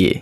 ये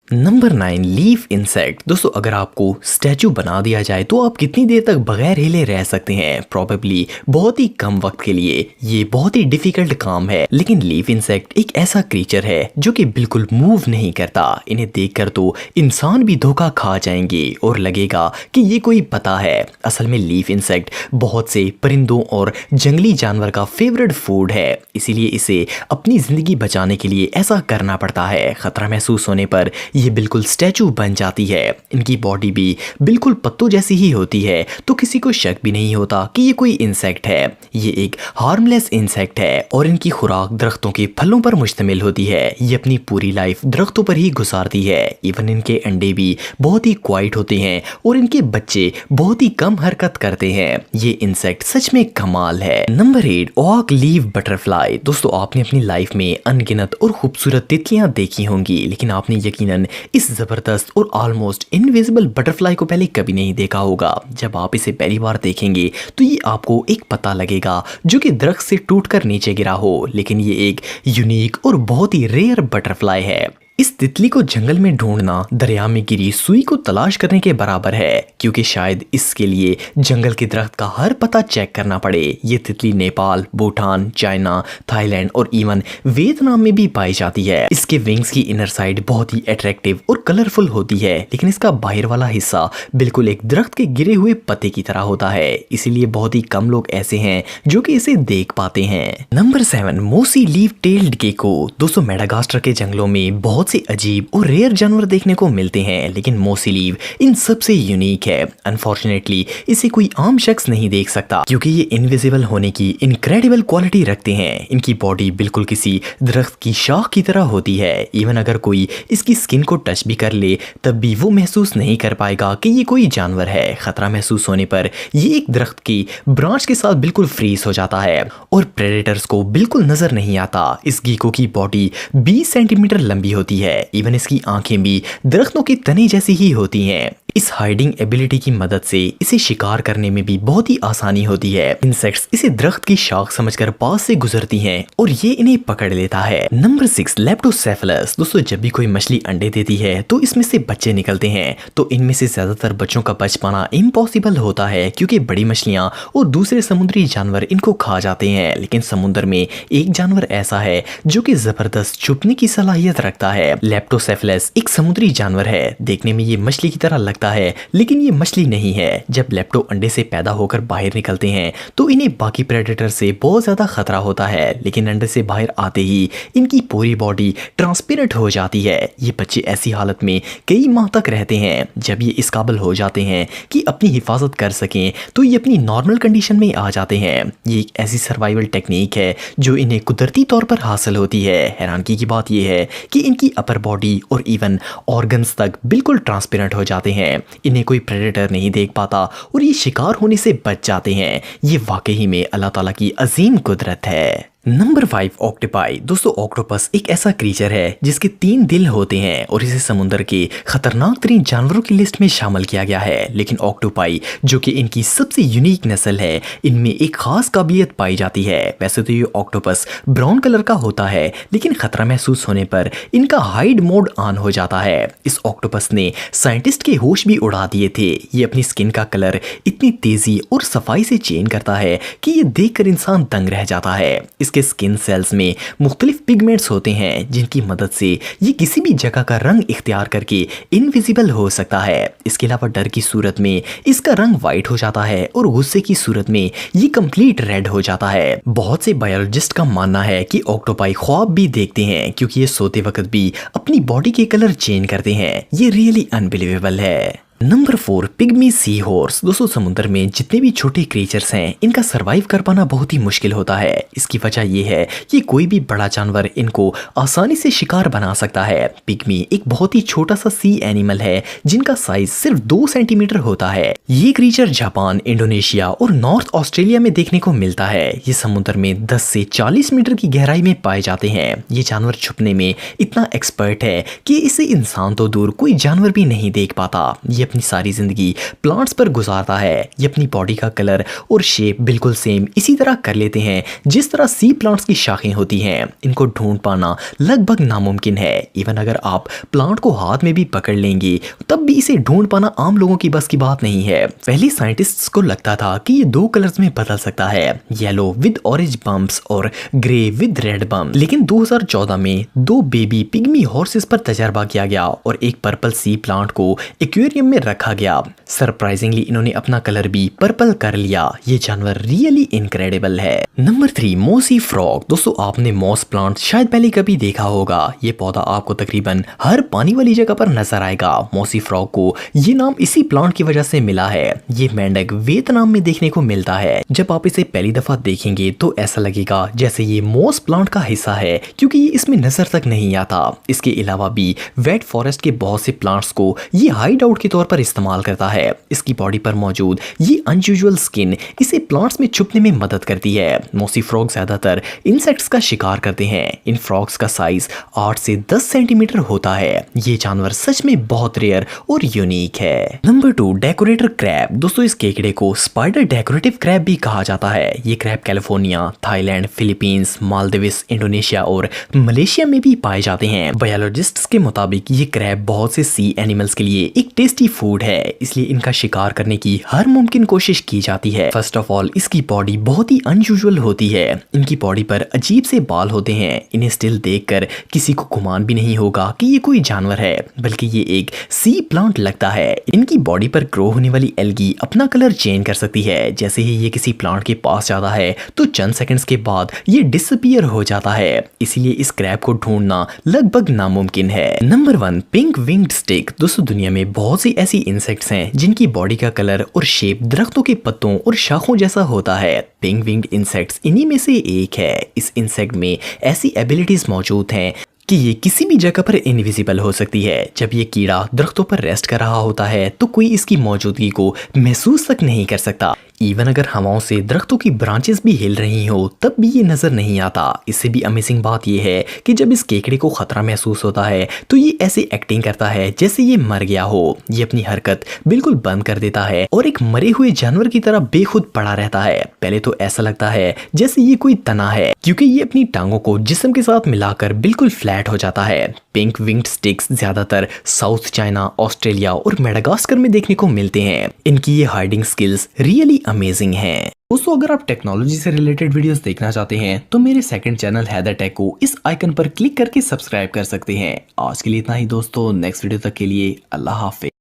number 9 leaf insect. दोस्तों अगर आपको स्टैचू बना दिया जाए तो आप कितनी देर तक बगैर हिले रह सकते हैं? प्रॉबेबली बहुत ही कम वक्त के लिए। ये बहुत ही डिफिकल्ट काम है, लेकिन लीफ इंसेक्ट एक ऐसा क्रीचर है जो कि बिल्कुल मूव नहीं करता। इन्हें देखकर तो इंसान भी धोखा खा जाएंगे और लगेगा कि ये कोई पता है। असल में लीफ इंसेक्ट बहुत से परिंदों और जंगली जानवर का फेवरेट फूड है, इसीलिए इसे अपनी जिंदगी बचाने के लिए ऐसा करना पड़ता है। खतरा महसूस होने पर ये बिल्कुल स्टैचू बन जाती है। इनकी बॉडी भी बिल्कुल पत्तों जैसी ही होती है, तो किसी को शक भी नहीं होता कि ये कोई इंसेक्ट है। ये एक हार्मलेस इंसेक्ट है और इनकी खुराक दरख्तों के फलों पर मुश्तमिल होती है। ये अपनी पूरी लाइफ दरख्तों पर ही गुजारती है। इवन इनके अंडे भी बहुत ही क्वाइट होते हैं और इनके बच्चे बहुत ही कम हरकत करते हैं। ये इंसेक्ट सच में कमाल है। Number 8 oak leaf butterfly. दोस्तों आपने अपनी लाइफ में अनगिनत और खूबसूरत तितलियां देखी होंगी, लेकिन आपने यकीनन इस जबरदस्त और ऑलमोस्ट इनविजिबल बटरफ्लाई को पहले कभी नहीं देखा होगा। जब आप इसे पहली बार देखेंगे तो ये आपको एक पता लगेगा जो कि दरख्त से टूटकर नीचे गिरा हो, लेकिन ये एक यूनिक और बहुत ही रेयर बटरफ्लाई है। इस तितली को जंगल में ढूंढना दरिया में गिरी सुई को तलाश करने के बराबर है, क्योंकि शायद इसके लिए जंगल के दरख्त का हर पता चेक करना पड़े। ये तितली नेपाल, भूटान, चाइना, थाईलैंड और इवन वियतनाम में भी पाई जाती है। इसके विंग्स की इनर साइड बहुत ही अट्रैक्टिव और कलरफुल होती है, लेकिन इसका बाहर वाला हिस्सा बिल्कुल एक दरख्त के गिरे हुए पत्ते की तरह होता है। इसीलिए बहुत ही कम लोग ऐसे हैं जो कि इसे देख पाते हैं। नंबर 7 मोसी लीफ टेल्ड गेको। दोस्तों मेडागास्कर के जंगलों में बहुत से अजीब और रेयर जानवर देखने को मिलते हैं, लेकिन मोसी लीफ इन सबसे यूनिक है। अनफॉर्चुनेटली इसे कोई आम शख्स नहीं देख सकता, क्योंकि ये इनविजिबल होने की इनक्रेडिबल क्वालिटी रखते हैं। इनकी बॉडी बिल्कुल किसी दरख्त की शाख की तरह होती है। इवन अगर कोई इसकी स्किन को टच भी कर ले तब भी वो महसूस नहीं कर पाएगा कि ये कोई जानवर है। खतरा महसूस होने पर ये एक दरख्त की ब्रांच के साथ बिल्कुल फ्रीज हो जाता है और प्रेडेटर्स को बिल्कुल नजर नहीं आता। इस गीको की बॉडी 20 सेंटीमीटर लंबी होती है। इवन इसकी आंखें भी दरख्तों की तने जैसी ही होती हैं। इस हाइडिंग एबिलिटी की मदद से इसे शिकार करने में भी बहुत ही आसानी होती है। इंसेक्ट्स इसे दरख्त की शाख समझकर पास से गुजरती हैं और ये इन्हें पकड़ लेता है। नंबर 6 लेप्टोसेफेलस। दोस्तों जब भी कोई मछली अंडे देती है तो इसमें से बच्चे निकलते हैं, तो इनमें से ज्यादातर बच्चों का बच पाना इम्पॉसिबल होता है, क्योंकि बड़ी मछलियां और दूसरे समुद्री जानवर इनको खा जाते हैं। लेकिन समुद्र में एक जानवर ऐसा है जो कि जबरदस्त छुपने की सलाहियत रखता है। लेप्टोसेफेलस एक समुद्री जानवर है। देखने में ये मछली की तरह लगता है, लेकिन ये मछली नहीं है। जब लेप्टो अंडे से पैदा होकर बाहर निकलते हैं तो इन्हें बाकी प्रेडेटर से बहुत ज्यादा खतरा होता है, लेकिन अंडे से बाहर आते ही इनकी पूरी बॉडी ट्रांसपेरेंट हो जाती है। ये बच्चे ऐसी हालत में कई माह तक रहते हैं। जब ये इस काबिल हो जाते हैं कि अपनी हिफाजत कर सकें तो ये अपनी नॉर्मल कंडीशन में आ जाते हैं। ये एक ऐसी सर्वाइवल टेक्निक है जो इन्हें कुदरती तौर पर हासिल होती है। हैरानगी की बात यह है कि इनकी अपर बॉडी और इवन ऑर्गन्स तक बिल्कुल ट्रांसपेरेंट हो जाते हैं। इन्हें कोई प्रेडेटर नहीं देख पाता और ये शिकार होने से बच जाते हैं। ये वाकई में अल्लाह ताला की अजीम कुदरत है। Number 5 octopi. दोस्तों ऑक्टोपस एक ऐसा क्रीचर है जिसके 3 दिल होते हैं और इसे समुद्र के खतरनाक तरीन जानवरों की लिस्ट में शामिल किया गया है। लेकिन ऑक्टोपाई जो कि इनकी सबसे यूनिक नस्ल है, इनमें एक खास काबिलियत पाई जाती है। वैसे तो ये ऑक्टोपस ब्राउन कलर का होता है, लेकिन खतरा महसूस होने पर इनका हाइड मोड ऑन हो जाता है। इस ऑक्टोपस ने साइंटिस्ट के होश भी उड़ा दिए थे। ये अपनी स्किन का कलर इतनी तेजी और सफाई से चेंज करता है कि ये देखकर इंसान दंग रह जाता है। इसके स्किन सेल्स में मुख्तलिफ पिगमेंट्स होते हैं जिनकी मदद से ये किसी भी जगह का रंग इख्तियार करके इनविजिबल हो सकता है। इसके अलावा डर की सूरत में इसका रंग व्हाइट हो जाता है और गुस्से की सूरत में ये कंप्लीट रेड हो जाता है। बहुत से बायोलॉजिस्ट का मानना है कि ऑक्टोपाई ख्वाब भी देखते हैं, क्योंकि ये सोते वक्त भी अपनी बॉडी के कलर चेंज करते हैं। ये रियली अनबिलीवेबल है। Number 4 pygmy sea horse. दोस्तों समुद्र में जितने भी छोटे क्रीचर्स हैं इनका सरवाइव कर पाना बहुत ही मुश्किल होता है। इसकी वजह यह है कि कोई भी बड़ा जानवर इनको आसानी से शिकार बना सकता है। पिग्मी एक बहुत ही छोटा सा सी एनिमल है जिनका साइज सिर्फ 2 सेंटीमीटर होता है। ये क्रीचर जापान, इंडोनेशिया और नॉर्थ ऑस्ट्रेलिया में देखने को मिलता है। ये समुद्र में 10 से 40 मीटर की गहराई में पाए जाते हैं। ये जानवर छुपने में इतना एक्सपर्ट है कि इसे इंसान तो दूर कोई जानवर भी नहीं देख पाता। ये अपनी सारी जिंदगी प्लांट्स पर गुजारता है। ये अपनी बॉडी का कलर और शेप बिल्कुल सेम इसी तरह कर लेते हैं जिस तरह सी प्लांट्स की शाखें होती हैं। इनको ढूंढ पाना लगभग नामुमकिन है। इवन अगर आप प्लांट को हाथ में भी पकड़ लेंगे तब भी इसे ढूंढ पाना आम लोगों की बस की बात नहीं है। पहले साइंटिस्ट्स को लगता था कि ये 2 कलर्स में बदल सकता है, येलो विद ऑरेंज बम्प्स और ग्रे विद रेड बम्प। लेकिन 2014 में 2 बेबी पिग्मी हॉर्सेस पर तजर्बा किया गया और एक पर्पल सी प्लांट को एक्वेरियम में रखा गया। सरप्राइजिंगली इन्होंने अपना कलर भी पर्पल कर लिया। ये जानवर रियली इनक्रेडिबल है। Number 3 mossy frog. दोस्तों आपने मॉस प्लांट शायद पहले कभी देखा होगा। ये पौधा आपको तकरीबन हर पानी वाली जगह पर नजर आएगा। मॉसी फ्रॉग को ये नाम इसी प्लांट की वजह से मिला है। ये मेंढक वियतनाम में देखने को मिलता है। जब आप इसे पहली दफा देखेंगे तो ऐसा लगेगा जैसे ये मॉस प्लांट का हिस्सा है क्योंकि ये इसमें नजर तक नहीं आता। इसके अलावा भी वेट फॉरेस्ट के बहुत से प्लांट्स को ये हाइड आउट के तौर पर इस्तेमाल करता है। इसकी बॉडी पर मौजूद ये अनयूजुअल स्किन इसे प्लांट्स में छुपने में मदद करती है। मॉसी फ्रॉग ज्यादातर इंसेक्ट्स का शिकार करते हैं। इन फ्रॉग्स का साइज 8 से 10 सेंटीमीटर होता है। ये जानवर सच में बहुत रेयर और यूनिक है। Number 2 decorator crab. दोस्तों इस केकड़े को स्पाइडर डेकोरेटिव क्रैब भी कहा जाता है। ये crab California, Thailand, Philippines, Maldives, Indonesia और मलेशिया में भी पाए जाते हैं। बायोलॉजिस्ट्स के मुताबिक ये क्रैब बहुत से सी एनिमल्स के लिए एक टेस्टी फूड है, इसलिए इनका शिकार करने की हर मुमकिन कोशिश की जाती है। फर्स्ट ऑफ ऑल इसकी बॉडी बहुत ही अनयूजुअल होती है। इनकी बॉडी पर अजीब से बाल होते हैं। इन्हें स्टिल देखकर किसी को गुमान भी नहीं होगा कि ये कोई जानवर है, बल्कि ये एक सी प्लांट लगता है। इनकी बॉडी पर ग्रो होने वाली एल्गी अपना कलर चेंज कर सकती है। जैसे ही ये किसी प्लांट के पास जाता है तो चंद सेकंड्स के बाद ये डिसअपीयर हो जाता है। इसीलिए इस क्रैब को ढूंढना लगभग नामुमकिन है। Number 1 pink winged stick. दोस्तों दुनिया में बहुत सी ऐसी इंसेक्ट्स हैं जिनकी बॉडी का कलर और शेप दरख्तों के पत्तों और शाखों जैसा होता है। पिंक विंग्ड इंसेक्ट्स इन्हीं में से एक है। इस इंसेक्ट में ऐसी एबिलिटीज मौजूद हैं कि ये किसी भी जगह पर इनविजिबल हो सकती है। जब ये कीड़ा दरख्तों पर रेस्ट कर रहा होता है तो कोई इसकी मौजूदगी को महसूस तक नहीं कर सकता। इवन अगर हवाओं से दरख्तों की ब्रांचेस भी हिल रही हो तब भी ये नजर नहीं आता। इससे भी अमेजिंग बात यह है कि जब इस केकड़े को खतरा महसूस होता है तो ये ऐसी एक्टिंग करता है जैसे ये मर गया हो। ये अपनी हरकत बिल्कुल बंद कर देता है और एक मरे हुए जानवर की तरह बेखुद पड़ा रहता है। पहले तो ऐसा लगता है जैसे ये कोई तना है क्योंकि ये अपनी टांगों को जिस्म के साथ मिलाकर बिल्कुल फ्लैट हो जाता है। पिंक विंग्ड स्टिक्स ज्यादातर साउथ चाइना, ऑस्ट्रेलिया और मेडागास्कर में देखने को मिलते हैं। इनकी ये हाइडिंग स्किल्स रियली अमेजिंग हैं। दोस्तों अगर आप टेक्नोलॉजी से रिलेटेड वीडियोस देखना चाहते हैं तो मेरे सेकंड चैनल हैदर टेक को इस आइकन पर क्लिक करके सब्सक्राइब कर सकते हैं। आज के लिए इतना ही दोस्तों, नेक्स्ट वीडियो तक के लिए अल्लाह हाफिज।